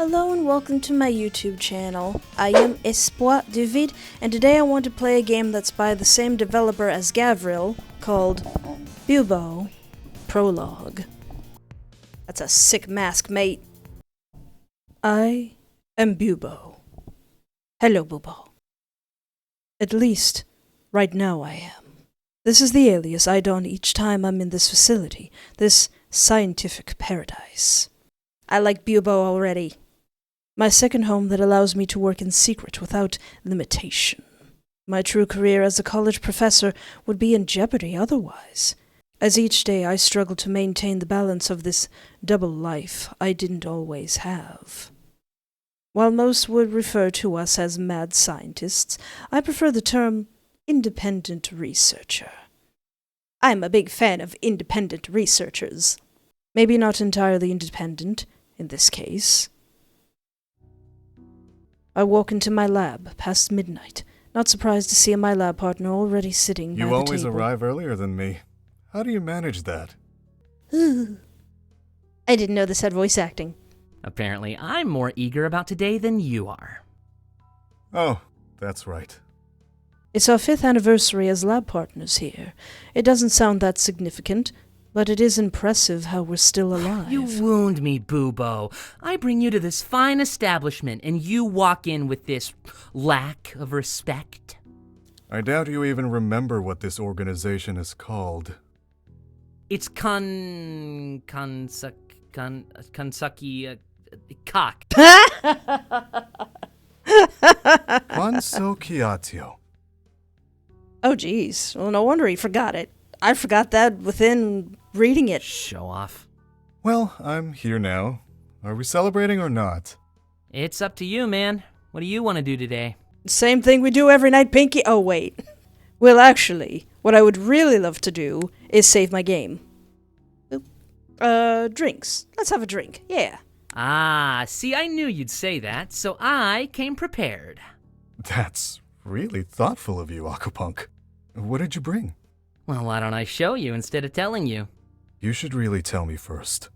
Hello and welcome to my YouTube channel. I am Espoir David, and today I want to play a game that's by the same developer as Gavril, called Bubo Prologue. That's a sick mask, mate. I am Bubo. Hello, Bubo. At least, right now I am. This is the alias I don each time I'm in this facility, this scientific paradise. I like Bubo already. My second home that allows me to work in secret without limitation. My true career as a college professor would be in jeopardy otherwise, as each day I struggle to maintain the balance of this double life I didn't always have. While most would refer to us as mad scientists, I prefer the term independent researcher. I'm a big fan of independent researchers. Maybe not entirely independent, in this case. I walk into my lab past midnight, not surprised to see my lab partner already sitting by the table. You always arrive earlier than me. How do you manage that? I didn't know this had voice acting. Apparently, I'm more eager about today than you are. Oh, that's right. It's our 5th anniversary as lab partners here. It doesn't sound that significant, but it is impressive how we're still alive. You wound me, Bubo. I bring you to this fine establishment, and you walk in with this lack of respect. I doubt you even remember what this organization is called. It's Cock. Consochiatio. Oh, geez. Well, no wonder he forgot it. I forgot that within reading it. Show off. Well, I'm here now. Are we celebrating or not? It's up to you, man. What do you want to do today? Same thing we do every night, Pinky. Oh, wait. Well, actually, what I would really love to do is save my game. Drinks. Let's have a drink. Yeah. Ah, see, I knew you'd say that, so I came prepared. That's really thoughtful of you, Aku Punk. What did you bring? Well, why don't I show you instead of telling you? You should really tell me first.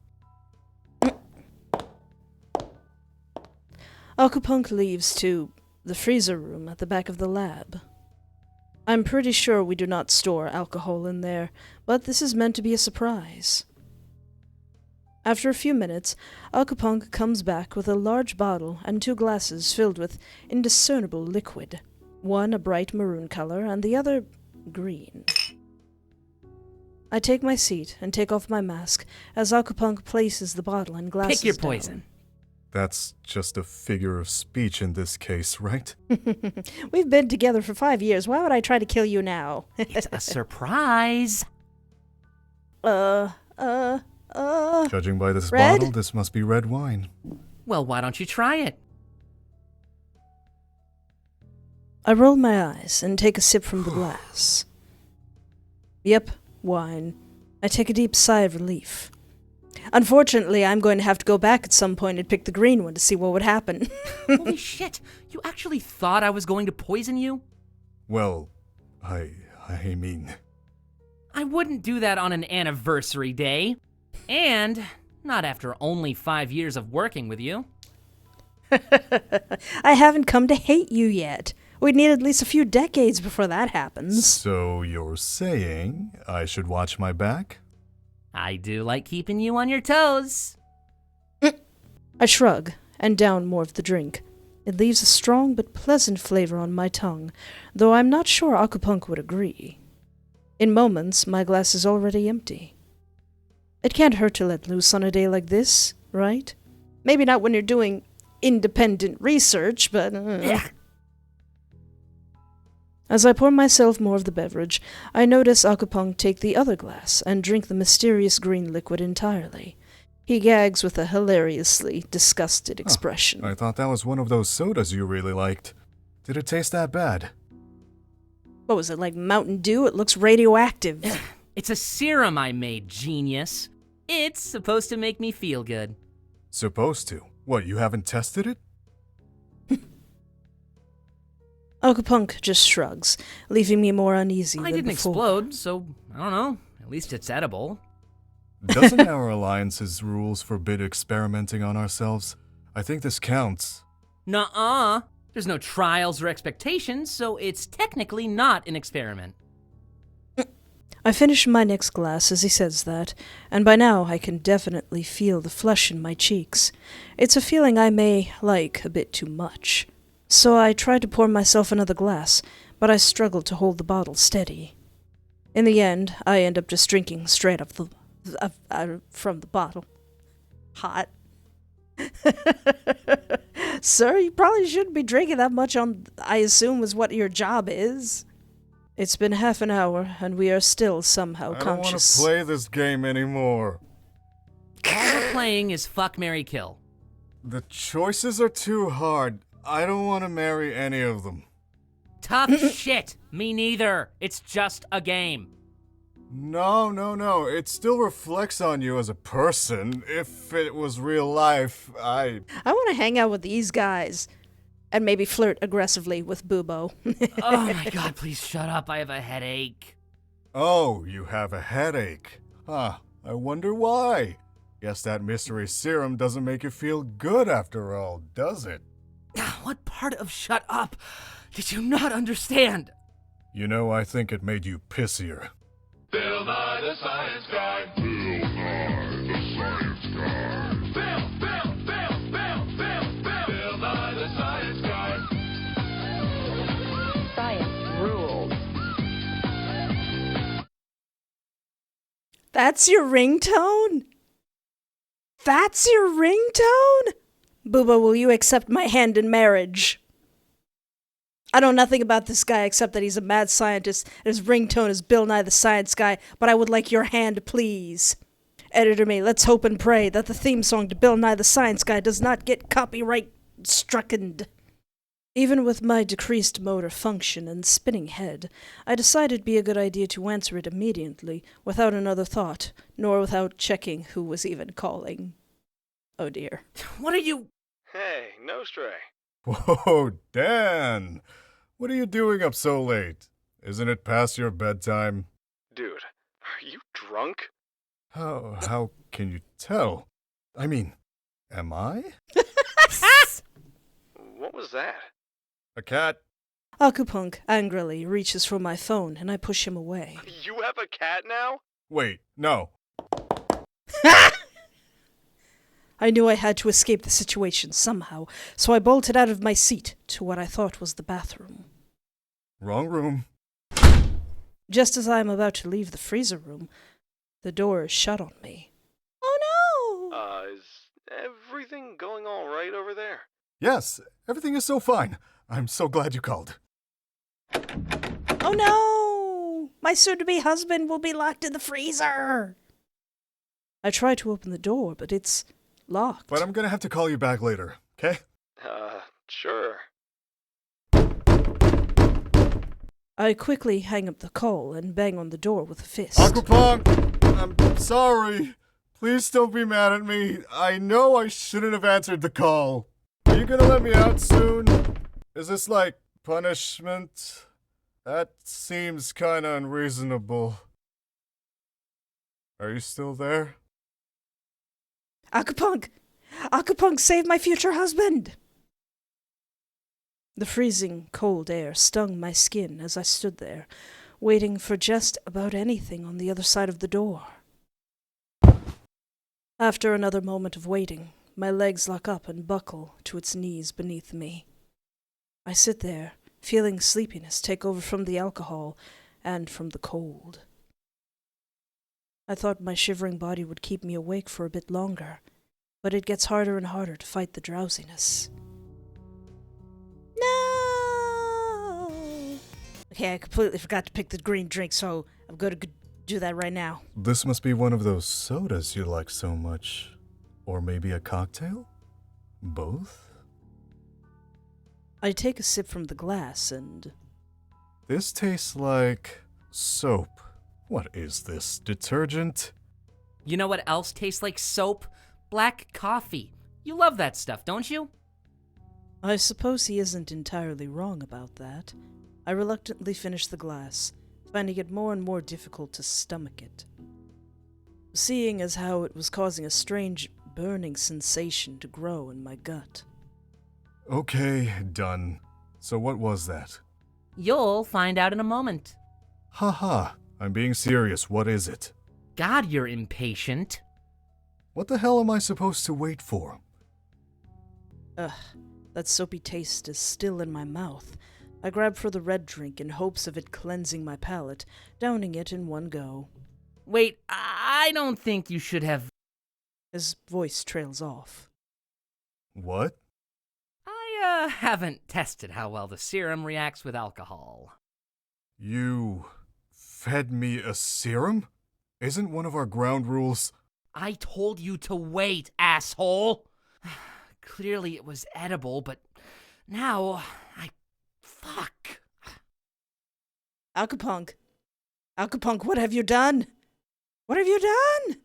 Aku Punk leaves to the freezer room at the back of the lab. I'm pretty sure we do not store alcohol in there, but this is meant to be a surprise. After a few minutes, Aku Punk comes back with a large bottle and 2 glasses filled with indiscernible liquid, one a bright maroon color and the other green. I take my seat and take off my mask as Aku Punk places the bottle and glasses Pick your down. poison. That's just a figure of speech in this case, right? We've been together for 5 years. Why would I try to kill you now? It's a surprise. Judging by this red? bottle, this must be red wine. Well, why don't you try it? I roll my eyes and take a sip from the glass. Yep, wine. I take a deep sigh of relief. Unfortunately, I'm going to have to go back at some point and pick the green one to see what would happen. Holy shit, you actually thought I was going to poison you? Well, I mean... I wouldn't do that on an anniversary day. And not after only 5 years of working with you. I haven't come to hate you yet. We'd need at least a few decades before that happens. So you're saying I should watch my back? I do like keeping you on your toes. I shrug and down more of the drink. It leaves a strong but pleasant flavor on my tongue, though I'm not sure Aku Punk would agree. In moments, my glass is already empty. It can't hurt to let loose on a day like this, right? Maybe not when you're doing independent research, but... As I pour myself more of the beverage, I notice Aku Punk take the other glass and drink the mysterious green liquid entirely. He gags with a hilariously disgusted expression. I thought that was one of those sodas you really liked. Did it taste that bad? What was it, like Mountain Dew? It looks radioactive. It's a serum I made, genius. It's supposed to make me feel good. Supposed to? What, you haven't tested it? Aku Punk just shrugs, leaving me more uneasy than I didn't before. explode, so I don't know. At least it's edible. Doesn't our alliance's rules forbid experimenting on ourselves? I think this counts. Nuh-uh. There's no trials or expectations, so it's technically not an experiment. I finish my next glass as he says that, and by now I can definitely feel the flush in my cheeks. It's a feeling I may like a bit too much. So I try to pour myself another glass, but I struggle to hold the bottle steady. In the end, I end up just drinking straight up from the bottle. Hot. Sir, you probably shouldn't be drinking that much I assume is what your job is. It's been half an hour, and we are still somehow conscious. I don't want to play this game anymore. All we're playing is Fuck, Marry, Kill. The choices are too hard. I don't want to marry any of them. Tough shit. Me neither. It's just a game. No. It still reflects on you as a person. If it was real life, I want to hang out with these guys. And maybe flirt aggressively with Bubo. Oh my god, please shut up. I have a headache. Oh, you have a headache. Huh, I wonder why. Guess that mystery serum doesn't make you feel good after all, does it? What part of shut up did you not understand? You know, I think it made you pissier. Bill Nye the Science Guy. Bill Nye the Science Guy. Bill Nye the Science Guy. Science rules. That's your ringtone? That's your ringtone? Bubo, will you accept my hand in marriage? I know nothing about this guy except that he's a mad scientist and his ringtone is Bill Nye the Science Guy, but I would like your hand, please. Editor me, let's hope and pray that the theme song to Bill Nye the Science Guy does not get copyright struckened. Even with my decreased motor function and spinning head, I decided it'd be a good idea to answer it immediately, without another thought, nor without checking who was even calling. Oh dear. What are you... Hey, no stray. Whoa, Dan! What are you doing up so late? Isn't it past your bedtime? Dude, are you drunk? How can you tell? I mean, am I? What was that? A cat? Aku Punk angrily reaches for my phone, and I push him away. You have a cat now? Wait, no. I knew I had to escape the situation somehow, so I bolted out of my seat to what I thought was the bathroom. Wrong room. Just as I am about to leave the freezer room, the door is shut on me. Oh no! Is everything going all right over there? Yes, everything is so fine. I'm so glad you called. Oh no! My soon-to-be husband will be locked in the freezer! I try to open the door, but it's locked. But I'm gonna have to call you back later, okay? Sure. I quickly hang up the call and bang on the door with a fist. Aku Punk, I'm sorry. Please don't be mad at me. I know I shouldn't have answered the call. Are you gonna let me out soon? Is this like punishment? That seems kinda unreasonable. Are you still there? Aku Punk! Aku Punk, save my future husband! The freezing cold air stung my skin as I stood there, waiting for just about anything on the other side of the door. After another moment of waiting, my legs lock up and buckle to its knees beneath me. I sit there, feeling sleepiness take over from the alcohol and from the cold. I thought my shivering body would keep me awake for a bit longer, but it gets harder and harder to fight the drowsiness. No! Okay, I completely forgot to pick the green drink, so I'm going to do that right now. This must be one of those sodas you like so much. Or maybe a cocktail? Both? I take a sip from the glass and... This tastes like soap. What is this, detergent? You know what else tastes like soap? Black coffee. You love that stuff, don't you? I suppose he isn't entirely wrong about that. I reluctantly finish the glass, finding it more and more difficult to stomach it. Seeing as how it was causing a strange burning sensation to grow in my gut. Okay, done. So what was that? You'll find out in a moment. Haha, I'm being serious. What is it? God, you're impatient. What the hell am I supposed to wait for? Ugh, that soapy taste is still in my mouth. I grab for the red drink in hopes of it cleansing my palate, downing it in one go. Wait, I don't think you should have... His voice trails off. What? I haven't tested how well the serum reacts with alcohol. You fed me a serum? Isn't one of our ground rules? I told you to wait, asshole! Clearly it was edible, but now Fuck. Aku Punk! Aku Punk, what have you done? What have you done?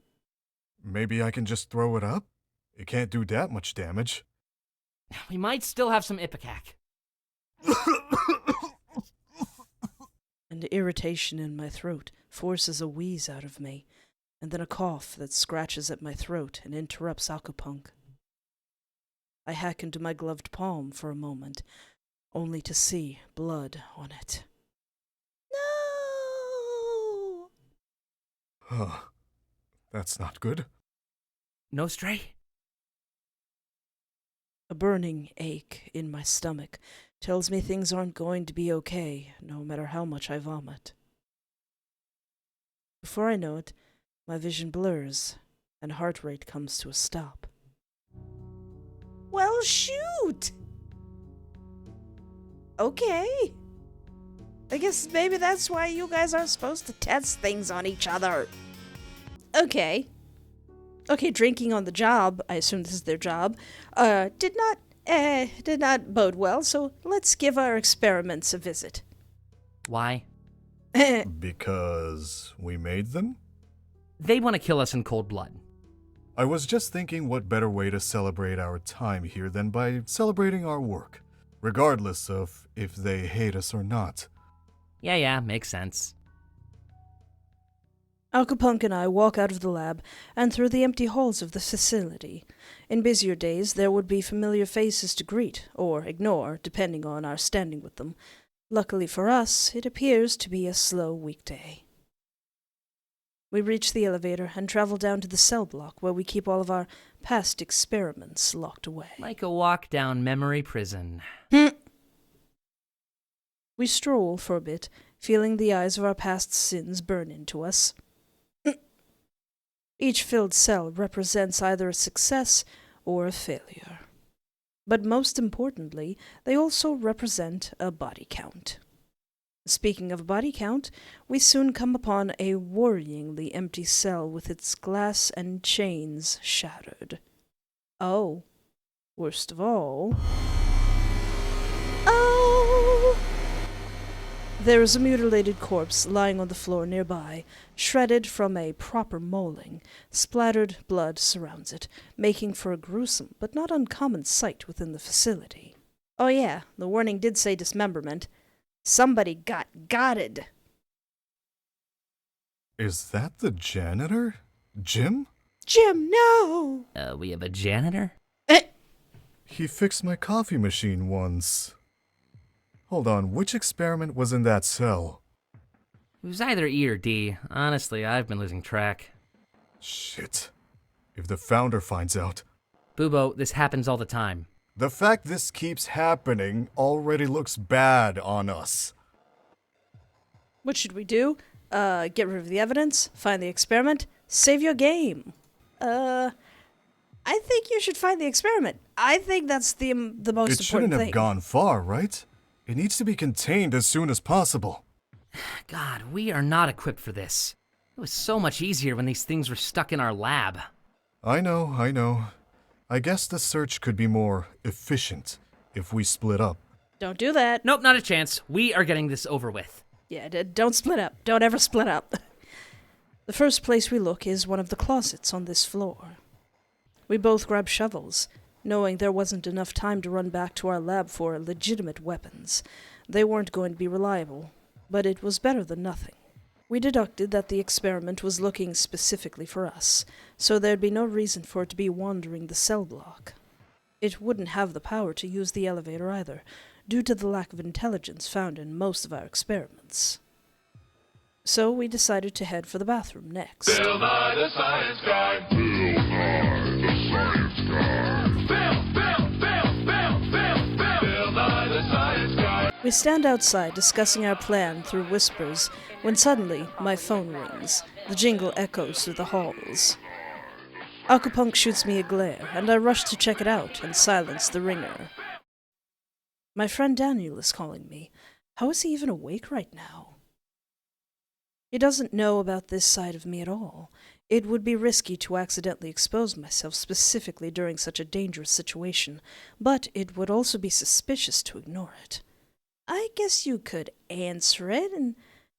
Maybe I can just throw it up? It can't do that much damage. We might still have some ipecac. An irritation in my throat forces a wheeze out of me, and then a cough that scratches at my throat and interrupts Aku Punk. I hack into my gloved palm for a moment, only to see blood on it. No! Huh. That's not good. No stray? A burning ache in my stomach tells me things aren't going to be okay, no matter how much I vomit. Before I know it, my vision blurs, and heart rate comes to a stop. Well, shoot! Okay. I guess maybe that's why you guys are supposed to test things on each other. Okay, drinking on the job, I assume this is their job, did not bode well, so let's give our experiments a visit. Why? Because we made them? They want to kill us in cold blood. I was just thinking what better way to celebrate our time here than by celebrating our work, regardless of if they hate us or not. Yeah, makes sense. Aku Punk and I walk out of the lab and through the empty halls of the facility. In busier days, there would be familiar faces to greet, or ignore, depending on our standing with them. Luckily for us, it appears to be a slow weekday. We reach the elevator and travel down to the cell block where we keep all of our past experiments locked away. Like a walk down memory prison. We stroll for a bit, feeling the eyes of our past sins burn into us. Each filled cell represents either a success or a failure. But most importantly, they also represent a body count. Speaking of body count, we soon come upon a worryingly empty cell with its glass and chains shattered. Oh, worst of all... Oh! There is a mutilated corpse lying on the floor nearby, shredded from a proper mauling. Splattered blood surrounds it, making for a gruesome but not uncommon sight within the facility. Oh yeah, the warning did say dismemberment. Somebody got gotted. Is that the janitor? Jim? Jim, no! We have a janitor? He fixed my coffee machine once. Hold on, which experiment was in that cell? It was either E or D. Honestly, I've been losing track. Shit. If the founder finds out... Bubo, this happens all the time. The fact this keeps happening already looks bad on us. What should we do? Get rid of the evidence? Find the experiment? Save your game? I think you should find the experiment. I think that's the most important thing. It shouldn't have gone far, right? It needs to be contained as soon as possible. God, we are not equipped for this. It was so much easier when these things were stuck in our lab. I know. I guess the search could be more efficient if we split up. Don't do that. Nope, not a chance. We are getting this over with. Yeah, don't split up. Don't ever split up. The first place we look is one of the closets on this floor. We both grab shovels, knowing there wasn't enough time to run back to our lab for legitimate weapons. They weren't going to be reliable, but it was better than nothing. We deducted that the experiment was looking specifically for us, so there'd be no reason for it to be wandering the cell block. It wouldn't have the power to use the elevator either, due to the lack of intelligence found in most of our experiments. So we decided to head for the bathroom next. Bill Nye the Science Guy. Bill Nye the Science Guy. Bill Nye the Science Guy. We stand outside discussing our plan through whispers, when suddenly my phone rings. The jingle echoes through the halls. Aku Punk shoots me a glare, and I rush to check it out and silence the ringer. My friend Daniel is calling me. How is he even awake right now? He doesn't know about this side of me at all. It would be risky to accidentally expose myself specifically during such a dangerous situation, but it would also be suspicious to ignore it. I guess you could answer it and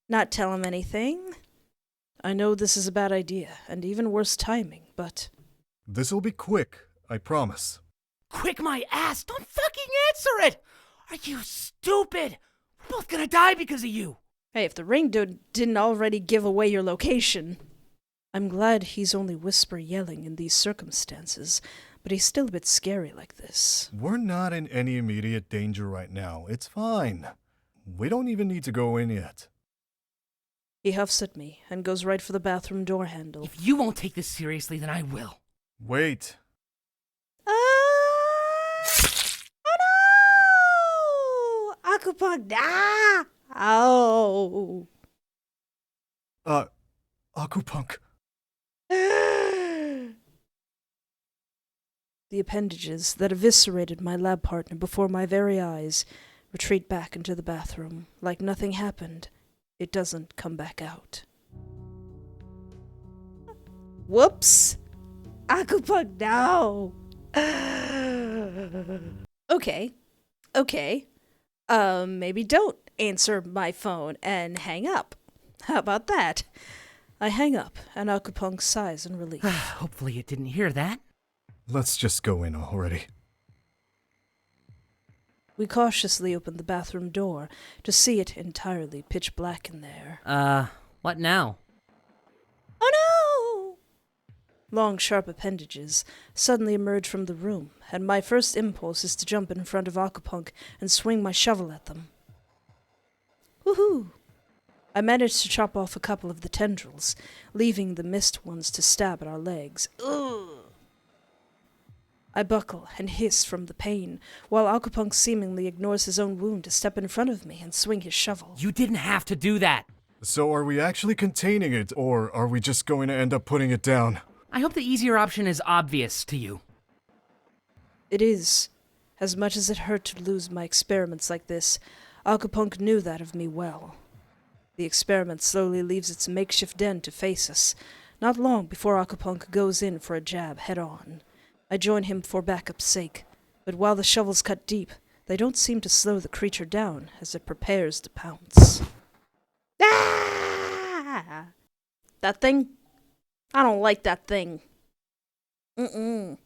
not tell him anything. I know this is a bad idea, and even worse timing, but... This'll be quick, I promise. Quick my ass! Don't fucking answer it! Are you stupid? We're both gonna die because of you! Hey, if the ring dude didn't already give away your location... I'm glad he's only whisper yelling in these circumstances, but he's still a bit scary like this. We're not in any immediate danger right now. It's fine. We don't even need to go in yet. He huffs at me and goes right for the bathroom door handle. If you won't take this seriously, then I will. Wait. Oh no! Aku Punk, ah! Oh! Aku Punk. The appendages that eviscerated my lab partner before my very eyes retreat back into the bathroom. Like nothing happened, it doesn't come back out. Whoops! Aku Punk, no! Okay. Maybe don't answer my phone and hang up. How about that? I hang up, and Aku Punk sighs in relief. Hopefully it didn't hear that. Let's just go in already. We cautiously open the bathroom door to see it entirely pitch black in there. What now? Oh no! Long, sharp appendages suddenly emerge from the room, and my first impulse is to jump in front of Aku Punk and swing my shovel at them. Woohoo! I managed to chop off a couple of the tendrils, leaving the missed ones to stab at our legs. Ugh! I buckle and hiss from the pain, while Aku Punk seemingly ignores his own wound to step in front of me and swing his shovel. You didn't have to do that. So are we actually containing it, or are we just going to end up putting it down? I hope the easier option is obvious to you. It is. As much as it hurt to lose my experiments like this, Aku Punk knew that of me well. The experiment slowly leaves its makeshift den to face us, not long before Aku Punk goes in for a jab head-on. I join him for backup's sake, but while the shovels cut deep, they don't seem to slow the creature down as it prepares to pounce. Ah! That thing? I don't like that thing. Aku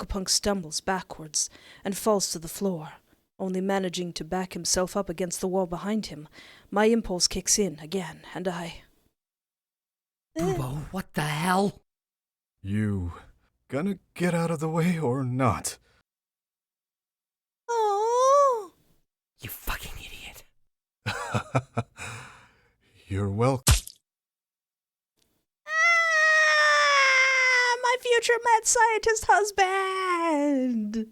Punk stumbles backwards and falls to the floor. Only managing to back himself up against the wall behind him, my impulse kicks in again, and I... Bubo, what the hell? You gonna get out of the way or not? Oh! You fucking idiot. You're welcome. Ah! My future mad scientist husband!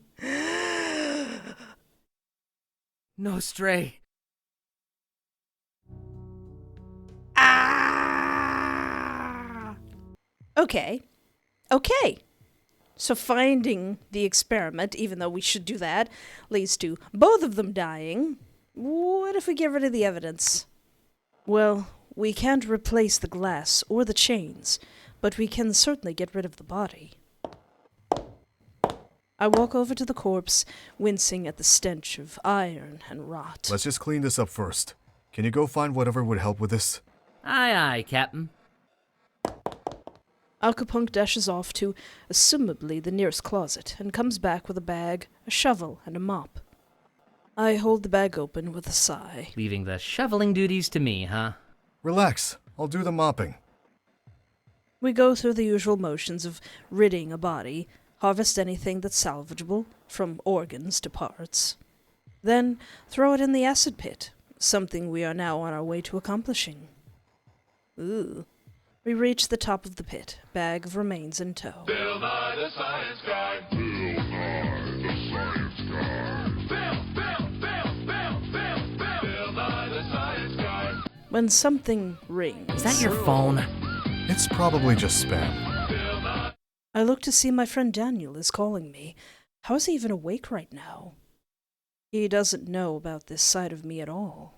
No, Stray. Ah! Okay. So finding the experiment, even though we should do that, leads to both of them dying. What if we get rid of the evidence? Well, we can't replace the glass or the chains, but we can certainly get rid of the body. I walk over to the corpse, wincing at the stench of iron and rot. Let's just clean this up first. Can you go find whatever would help with this? Aye, aye, Captain. Aku Punk dashes off to, assumably, the nearest closet, and comes back with a bag, a shovel, and a mop. I hold the bag open with a sigh. Leaving the shoveling duties to me, huh? Relax, I'll do the mopping. We go through the usual motions of ridding a body, harvest anything that's salvageable, from organs to parts. Then throw it in the acid pit, something we are now on our way to accomplishing. Ooh. We reach the top of the pit, bag of remains in tow. Bill Nye the Science Guy. Bill Nye the Science Guy. Bill Nye the Science Guy. When something rings, Is that your phone? It's probably just spam. I look to see my friend Daniel is calling me. How is he even awake right now? He doesn't know about this side of me at all.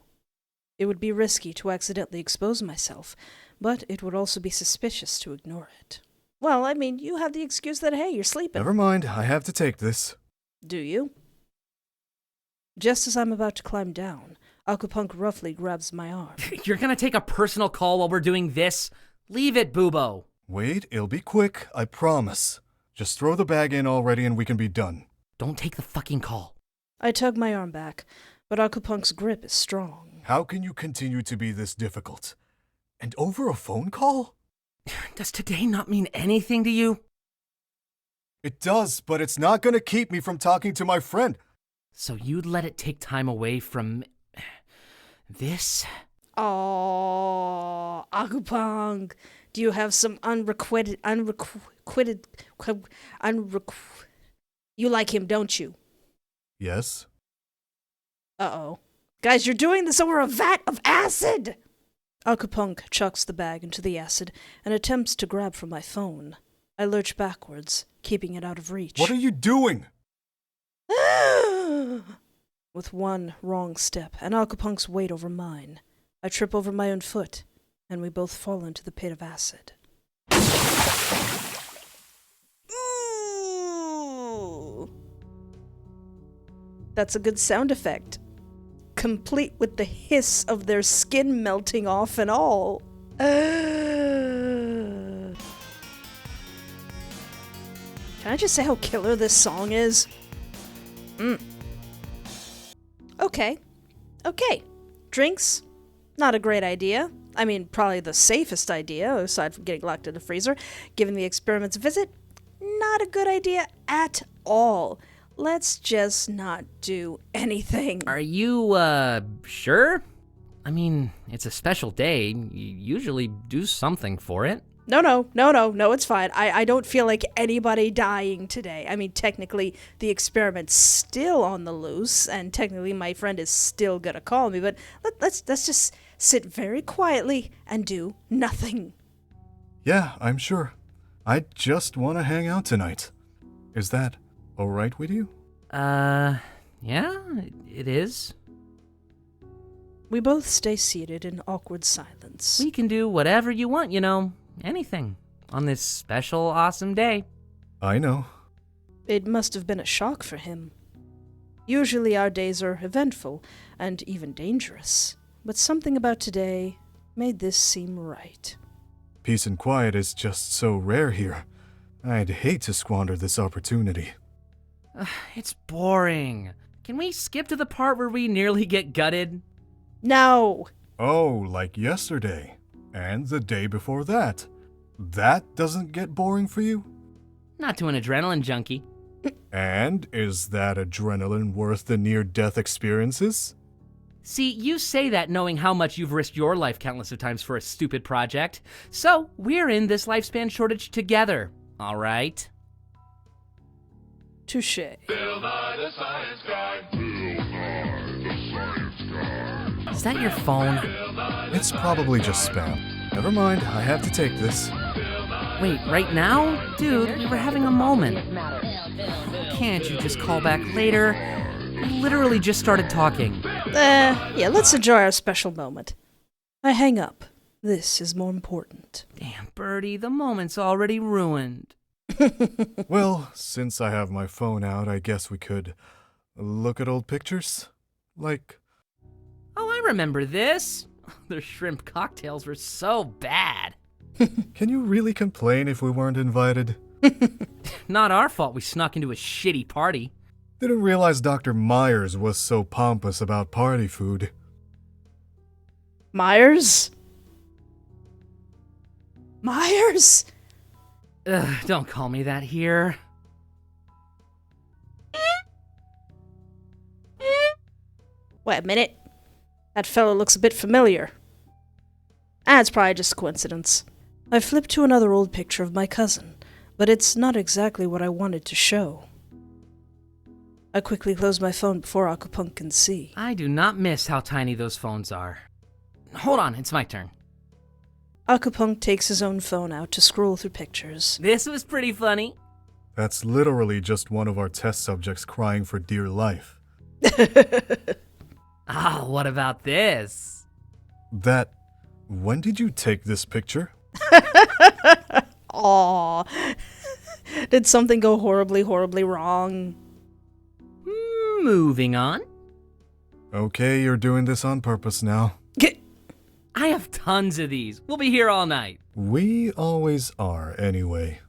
It would be risky to accidentally expose myself, but it would also be suspicious to ignore it. Well, I mean, you have the excuse that, hey, you're sleeping. Never mind, I have to take this. Do you? Just as I'm about to climb down, Aku Punk roughly grabs my arm. You're gonna take a personal call while we're doing this? Leave it, Bubo. Wait, it'll be quick, I promise. Just throw the bag in already and we can be done. Don't take the fucking call. I tug my arm back, but Aku Punk's grip is strong. How can you continue to be this difficult? And over a phone call? Does today not mean anything to you? It does, but it's not gonna keep me from talking to my friend. So you'd let it take time away from this? Oh, Aku Punk, do you have some you like him, don't you? Yes? Uh-oh. Guys, you're doing this over a vat of acid! Aku Punk chucks the bag into the acid and attempts to grab from my phone. I lurch backwards, keeping it out of reach. What are you doing? With one wrong step and Aku Punk's weight over mine, I trip over my own foot, and we both fall into the pit of acid. Ooh. That's a good sound effect, complete with the hiss of their skin melting off and all. Can I just say how killer this song is? Okay. Drinks? Not a great idea. I mean, probably the safest idea, aside from getting locked in the freezer. Giving the experiments a visit? Not a good idea at all. Let's just not do anything. Are you, sure? I mean, it's a special day. You usually do something for it. No, it's fine. I don't feel like anybody dying today. I mean, technically, the experiment's still on the loose, and technically my friend is still gonna call me, but let's just sit very quietly and do nothing. Yeah, I'm sure. I just want to hang out tonight. Is that alright with you? Yeah, it is. We both stay seated in awkward silence. We can do whatever you want, you know. Anything. On this special, awesome day. I know. It must have been a shock for him. Usually our days are eventful and even dangerous, but something about today made this seem right. Peace and quiet is just so rare here. I'd hate to squander this opportunity. It's boring. Can we skip to the part where we nearly get gutted? No! Oh, like yesterday. And the day before that. That doesn't get boring for you? Not to an adrenaline junkie. And is that adrenaline worth the near-death experiences? See, you say that knowing how much you've risked your life countless of times for a stupid project. So, we're in this lifespan shortage together, alright? Touché. Bill Nye the Science Guy. Bill Nye the Science Guy. Is that your phone? It's probably just spam. Never mind, I have to take this. Wait, right now? Dude, we were having a moment. Can't you just call back later? We literally just started talking. Yeah, let's enjoy our special moment. I hang up. This is more important. Damn, Birdie, the moment's already ruined. Well, since I have my phone out, I guess we could look at old pictures. Like... Oh, I remember this. Their shrimp cocktails were so bad. Can you really complain if we weren't invited? Not our fault we snuck into a shitty party. Didn't realize Dr. Myers was so pompous about party food. Myers? Myers? Ugh, don't call me that here. Wait a minute. That fellow looks a bit familiar. It's probably just a coincidence. I flipped to another old picture of my cousin, but it's not exactly what I wanted to show. I quickly closed my phone before Aku Punk can see. I do not miss how tiny those phones are. Hold on, it's my turn. Aku Punk takes his own phone out to scroll through pictures. This was pretty funny. That's literally just one of our test subjects crying for dear life. Ah, what about this? When did you take this picture? Aww. Did something go horribly, horribly wrong? Moving on. Okay, you're doing this on purpose now. I have tons of these. We'll be here all night. We always are, anyway.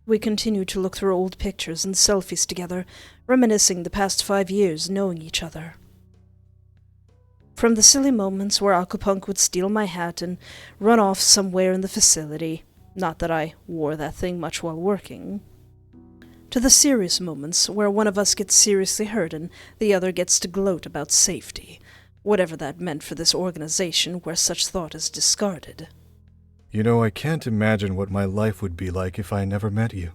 We continue to look through old pictures and selfies together, reminiscing the past 5 years knowing each other. From the silly moments where Aku Punk would steal my hat and run off somewhere in the facility, not that I wore that thing much while working, to the serious moments where one of us gets seriously hurt and the other gets to gloat about safety, whatever that meant for this organization where such thought is discarded. You know, I can't imagine what my life would be like if I never met you.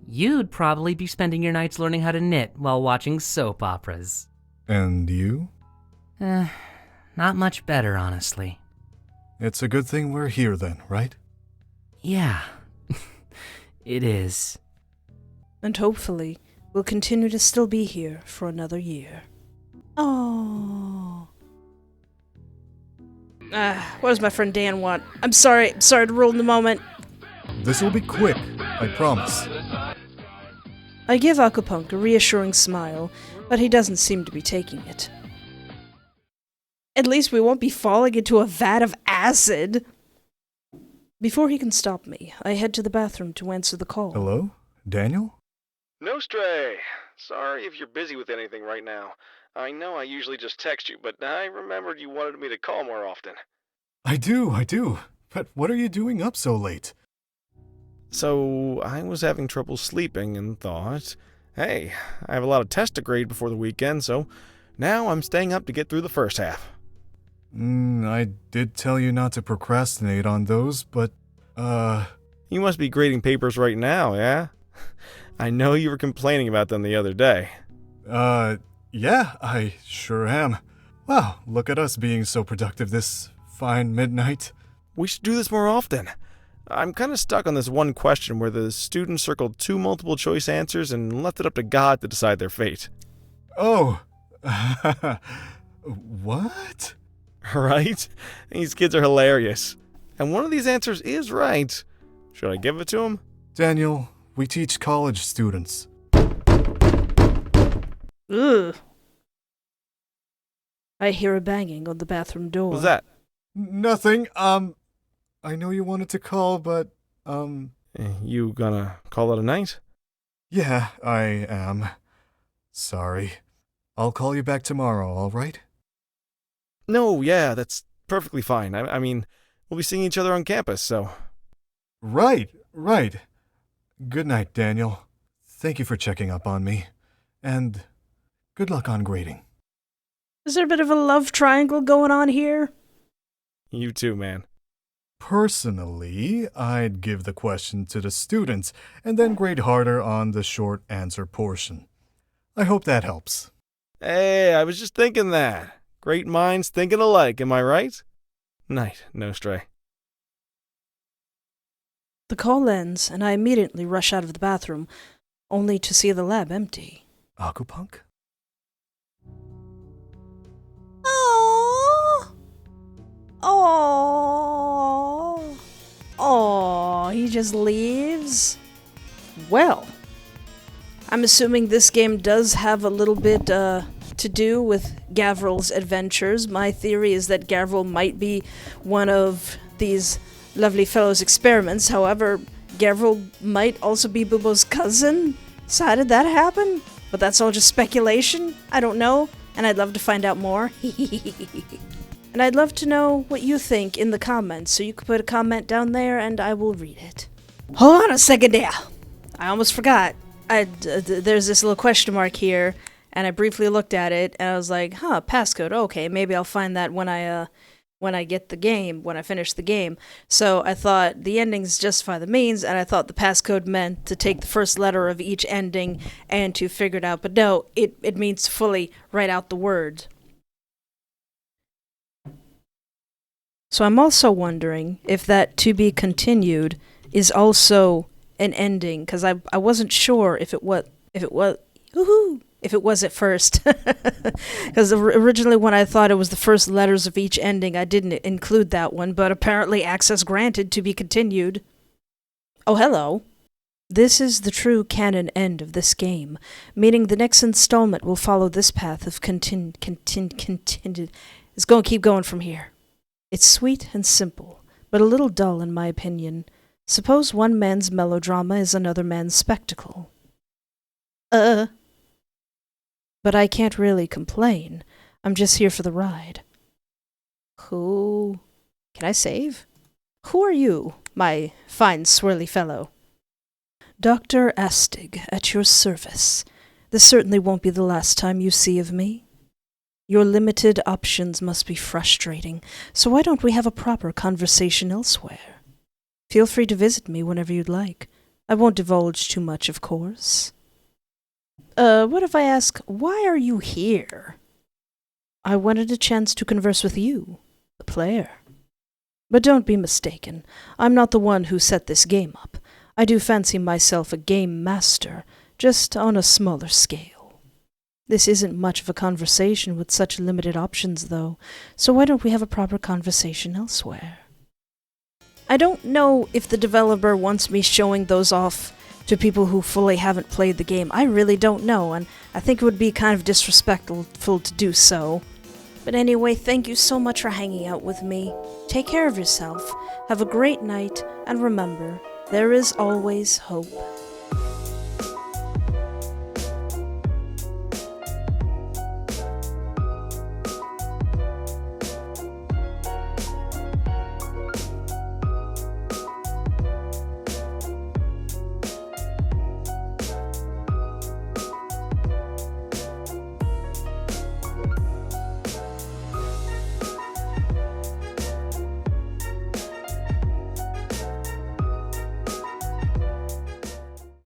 You'd probably be spending your nights learning how to knit while watching soap operas. And you? Not much better, honestly. It's a good thing we're here then, right? Yeah, it is. And hopefully, we'll continue to still be here for another year. Oh. What does my friend Dan want? I'm sorry to ruin the moment. This'll be quick, I promise. I give Aku Punk a reassuring smile, but he doesn't seem to be taking it. At least we won't be falling into a vat of acid. Before he can stop me, I head to the bathroom to answer the call. Hello? Daniel? No stray. Sorry if you're busy with anything right now. I know I usually just text you, but I remembered you wanted me to call more often. I do. But what are you doing up so late? So, I was having trouble sleeping and thought, hey, I have a lot of tests to grade before the weekend, so now I'm staying up to get through the first half. I did tell you not to procrastinate on those, but, You must be grading papers right now, yeah? I know you were complaining about them the other day. Yeah, I sure am. Wow, look at us being so productive this fine midnight. We should do this more often. I'm kind of stuck on this one question where the students circled 2 multiple choice answers and left it up to God to decide their fate. Oh. What? Right? These kids are hilarious. And one of these answers is right. Should I give it to him? Daniel, we teach college students. Ugh. I hear a banging on the bathroom door. What's that? Nothing, I know you wanted to call, but, You gonna call it a night? yeah, I am. Sorry. I'll call you back tomorrow, alright? No, yeah, that's perfectly fine. I mean, we'll be seeing each other on campus, so... Right. Good night, Daniel. Thank you for checking up on me. And good luck on grading. Is there a bit of a love triangle going on here? You too, man. Personally, I'd give the question to the students and then grade harder on the short answer portion. I hope that helps. Hey, I was just thinking that. Great minds thinking alike, am I right? Night, no stray. The call ends, and I immediately rush out of the bathroom, only to see the lab empty. Aku Punk? Oh, he just leaves? Well, I'm assuming this game does have a little bit to do with Gavril's adventures. My theory is that Gavril might be one of these lovely fellow's experiments. However, Gavril might also be Bubo's cousin. So how did that happen? But that's all just speculation. I don't know, and I'd love to find out more. And I'd love to know what you think in the comments, so you can put a comment down there and I will read it. Hold on a second there. I almost forgot. There's this little question mark here, and I briefly looked at it, and I was like, huh, passcode, okay, maybe I'll find that when I get the game, when I finish the game. So I thought the endings justify the means, and I thought the passcode meant to take the first letter of each ending and to figure it out, but no, it means to fully write out the word. So I'm also wondering if that to be continued is also an ending, because I wasn't sure if it was at first. Because originally when I thought it was the first letters of each ending, I didn't include that one, but apparently access granted to be continued. Oh, hello. This is the true canon end of this game, meaning the next installment will follow this path of continued. It's going to keep going from here. It's sweet and simple, but a little dull in my opinion. Suppose one man's melodrama is another man's spectacle. But I can't really complain. I'm just here for the ride. Who... Can I save? Who are you, my fine swirly fellow? Dr. Astig, at your service. This certainly won't be the last time you see of me. Your limited options must be frustrating, so why don't we have a proper conversation elsewhere? Feel free to visit me whenever you'd like. I won't divulge too much, of course. What if I ask, why are you here? I wanted a chance to converse with you, the player. But don't be mistaken, I'm not the one who set this game up. I do fancy myself a game master, just on a smaller scale. This isn't much of a conversation with such limited options, though, so why don't we have a proper conversation elsewhere? I don't know if the developer wants me showing those off to people who fully haven't played the game. I really don't know, and I think it would be kind of disrespectful to do so. But anyway, thank you so much for hanging out with me. Take care of yourself, have a great night, and remember, there is always hope.